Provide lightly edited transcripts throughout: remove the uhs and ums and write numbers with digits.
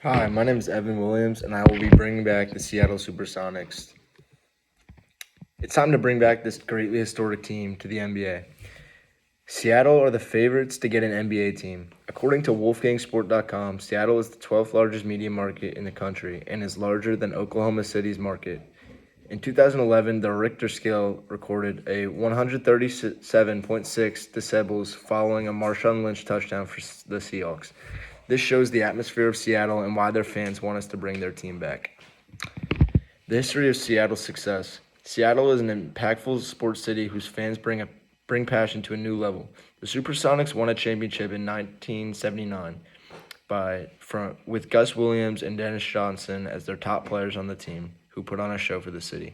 Hi, my name is Evan Williams, and I will be bringing back the Seattle SuperSonics. It's time to bring back this greatly historic team to the NBA. Seattle are the favorites to get an NBA team. According to WolfGangSport.com, Seattle is the 12th largest media market in the country and is larger than Oklahoma City's market. In 2011, the Richter scale recorded a 137.6 decibels following a Marshawn Lynch touchdown for the Seahawks. This shows the atmosphere of Seattle and why their fans want us to bring their team back. The history of Seattle's success. Seattle is an impactful sports city whose fans bring passion to a new level. The Supersonics won a championship in 1979 with Gus Williams and Dennis Johnson as their top players on the team, who put on a show for the city.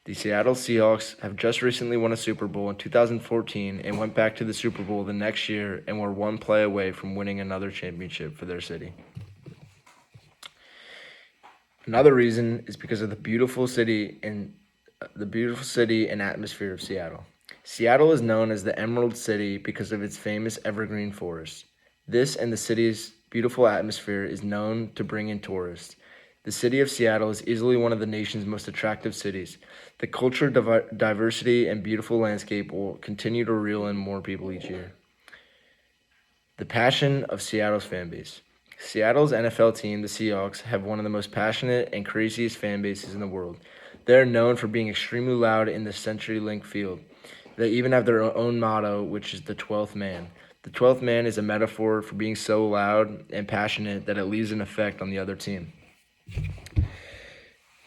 The Seattle Seahawks have just recently won a Super Bowl in 2014 and went back to the Super Bowl the next year and were one play away from winning another championship for their city. Another reason is because of the beautiful city and atmosphere of Seattle. Seattle is known as the Emerald City because of its famous evergreen forests. This and the city's beautiful atmosphere is known to bring in tourists. The city of Seattle is easily one of the nation's most attractive cities. The culture, diversity, and beautiful landscape will continue to reel in more people each year. The passion of Seattle's fan base. Seattle's NFL team, the Seahawks, have one of the most passionate and craziest fan bases in the world. They are known for being extremely loud in the CenturyLink field. They even have their own motto, which is the 12th man. The 12th man is a metaphor for being so loud and passionate that it leaves an effect on the other team.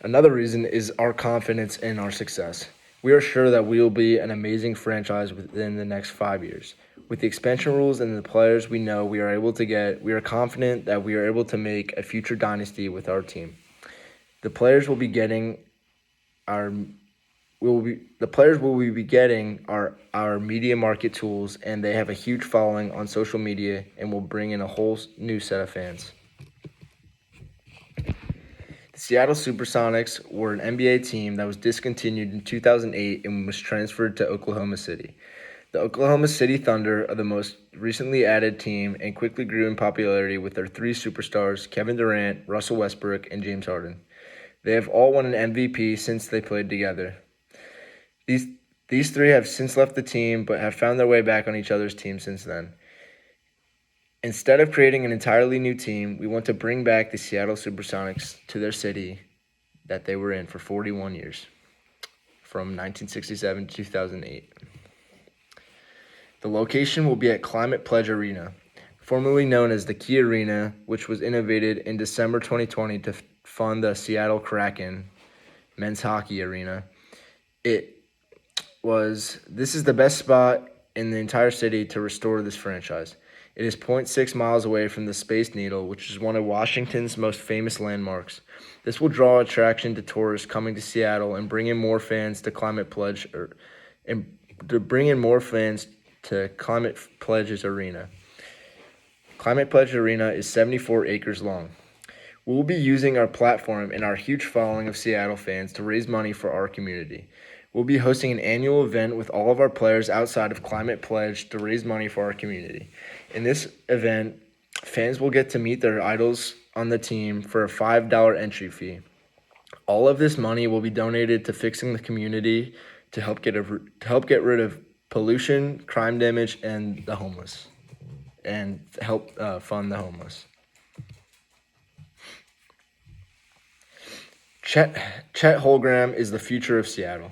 Another reason is our confidence in our success. We are sure that we will be an amazing franchise within the next 5 years. With the expansion rules and the players we know we are confident that we are able to make a future dynasty with our team. The players will be getting our media market tools, and they have a huge following on social media and will bring in a whole new set of fans. The Seattle SuperSonics were an NBA team that was discontinued in 2008 and was transferred to Oklahoma City. The Oklahoma City Thunder are the most recently added team and quickly grew in popularity with their three superstars, Kevin Durant, Russell Westbrook, and James Harden. They have all won an MVP since they played together. These three have since left the team but have found their way back on each other's team since then. Instead of creating an entirely new team, we want to bring back the Seattle SuperSonics to their city that they were in for 41 years, from 1967 to 2008. The location will be at Climate Pledge Arena, formerly known as the Key Arena, which was innovated in December 2020 to fund the Seattle Kraken men's hockey arena. This is the best spot in the entire city to restore this franchise. It is 0.6 miles away from the Space Needle, which is one of Washington's most famous landmarks. This will draw attraction to tourists coming to Seattle and bring in more fans to Climate Pledge's arena. Climate Pledge Arena is 74 acres long. We will be using our platform and our huge following of Seattle fans to raise money for our community. We'll be hosting an annual event with all of our players outside of Climate Pledge to raise money for our community. In this event, fans will get to meet their idols on the team for a $5 entry fee. All of this money will be donated to fixing the community to help get rid of pollution, crime damage, and the homeless, and help fund the homeless. Chet Holmgren is the future of Seattle.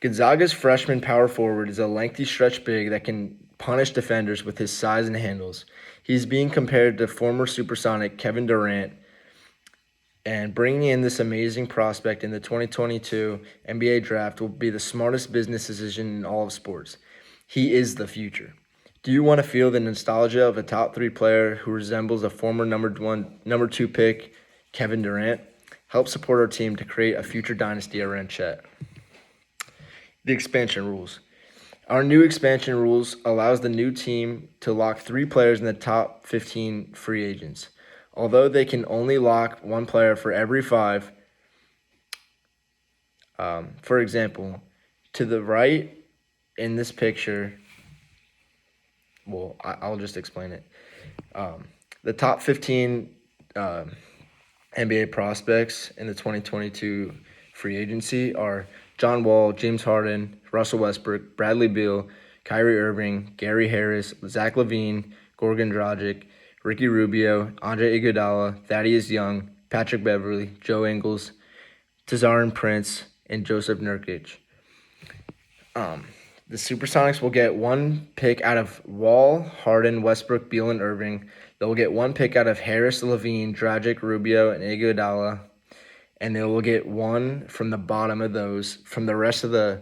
Gonzaga's freshman power forward is a lengthy stretch big that can punish defenders with his size and handles. He's being compared to former Supersonic Kevin Durant, and bringing in this amazing prospect in the 2022 NBA draft will be the smartest business decision in all of sports. He is the future. Do you want to feel the nostalgia of a top 3 player who resembles a former number 2 pick, Kevin Durant? Help support our team to create a future dynasty around Chet. The expansion rules. Our new expansion rules allows the new team to lock 3 players in the top 15 free agents. Although they can only lock 1 player for every 5, for example, to the right in this picture, I'll just explain it. The top 15 NBA prospects in the 2022 free agency are John Wall, James Harden, Russell Westbrook, Bradley Beal, Kyrie Irving, Gary Harris, Zach LaVine, Goran Dragic, Ricky Rubio, Andre Iguodala, Thaddeus Young, Patrick Beverley, Joe Ingles, Tazarin Prince, and Joseph Nurkic. The SuperSonics will get one pick out of Wall, Harden, Westbrook, Beal, and Irving. They will get one pick out of Harris, LaVine, Dragic, Rubio, and Iguodala, and they will get one from the bottom of those from the rest of the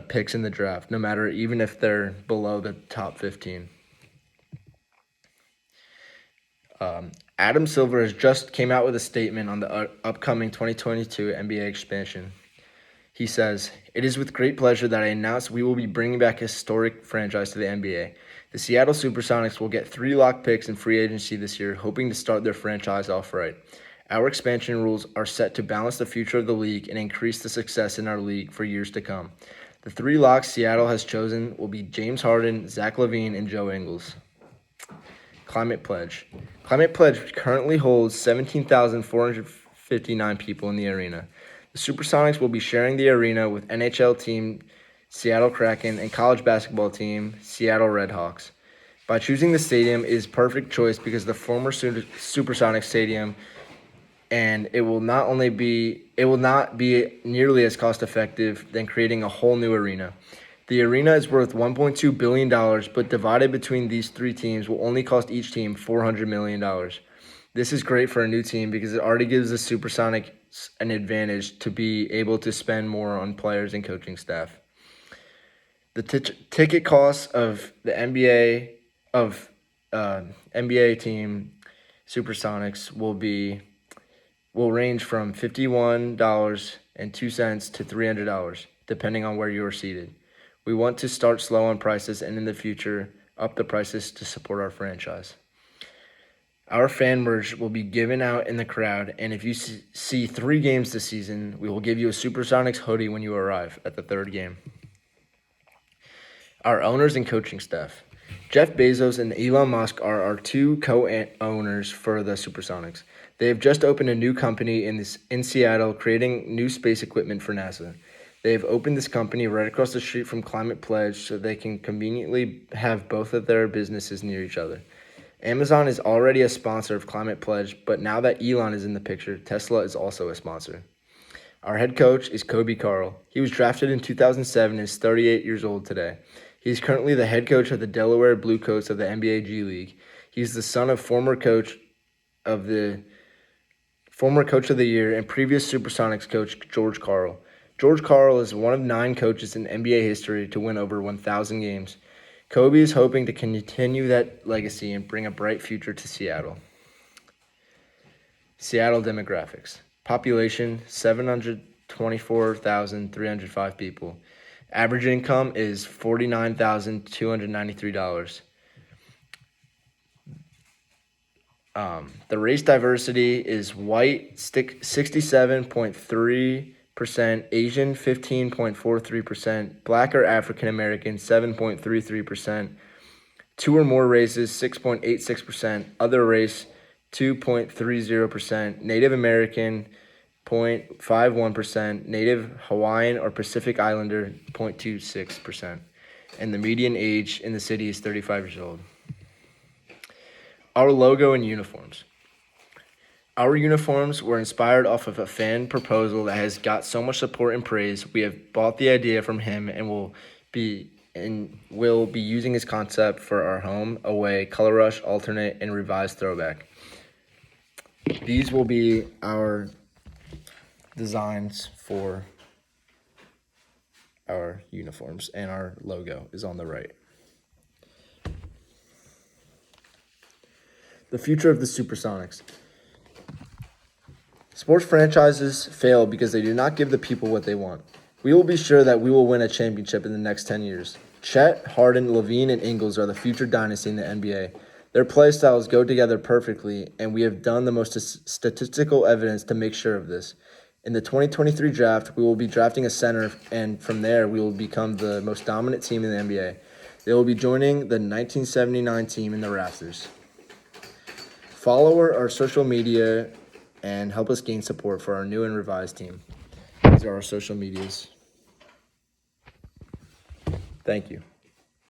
picks in the draft, no matter even if they're below the top 15. Adam Silver has just came out with a statement on the upcoming 2022 NBA expansion. He says, "It is with great pleasure that I announce we will be bringing back a historic franchise to the NBA. The Seattle SuperSonics will get 3 lock picks in free agency this year, hoping to start their franchise off right. Our expansion rules are set to balance the future of the league and increase the success in our league for years to come. The 3 locks Seattle has chosen will be James Harden, Zach LaVine, and Joe Ingles." Climate Pledge. Climate Pledge currently holds 17,459 people in the arena. The SuperSonics will be sharing the arena with NHL team Seattle Kraken and college basketball team Seattle Redhawks. By choosing the stadium is perfect choice because the former SuperSonics stadium, and it will not be nearly as cost effective than creating a whole new arena. The arena is worth $1.2 billion, but divided between these 3 teams will only cost each team $400 million. This is great for a new team because it already gives the SuperSonics an advantage to be able to spend more on players and coaching staff. The ticket costs of the NBA team SuperSonics will range from $51.02 to $300, depending on where you are seated. We want to start slow on prices and in the future up the prices to support our franchise. Our fan merch will be given out in the crowd, and if you see 3 games this season, we will give you a SuperSonics hoodie when you arrive at the 3rd game. Our owners and coaching staff. Jeff Bezos and Elon Musk are our 2 co-owners for the SuperSonics. They have just opened a new company in Seattle, creating new space equipment for NASA. They have opened this company right across the street from Climate Pledge so they can conveniently have both of their businesses near each other. Amazon is already a sponsor of Climate Pledge, but now that Elon is in the picture, Tesla is also a sponsor. Our head coach is Kobe Carl. He was drafted in 2007 and is 38 years old today. He is currently the head coach of the Delaware Bluecoats of the NBA G League. He is the son of former coach of the year and previous SuperSonics coach George Karl. George Karl is one of 9 coaches in NBA history to win over 1,000 games. Kobe is hoping to continue that legacy and bring a bright future to Seattle. Seattle demographics. Population, 724,305 people. Average income is $49,293. The race diversity is white, 67.3%, Asian, 15.43%, Black or African American, 7.33%, 2 or more races, 6.86%, other race, 2.30%, Native American, 0.51%, Native Hawaiian or Pacific Islander, 0.26%, and the median age in the city is 35 years old. Our logo and uniforms. Our uniforms were inspired off of a fan proposal that has got so much support and praise. We have bought the idea from him and will be using his concept for our home, away, color rush, alternate, and revised throwback. These will be our designs for our uniforms, and our logo is on the right. The future of the SuperSonics. Sports franchises fail because they do not give the people what they want. We will be sure that we will win a championship in the next 10 years. Chet, Harden, LaVine, and Ingles are the future dynasty in the NBA. Their play styles go together perfectly, and we have done the most statistical evidence to make sure of this. In the 2023 draft, we will be drafting a center, and from there, we will become the most dominant team in the NBA. They will be joining the 1979 team in the rafters. Follow our social media and help us gain support for our new and revised team. These are our social medias. Thank you.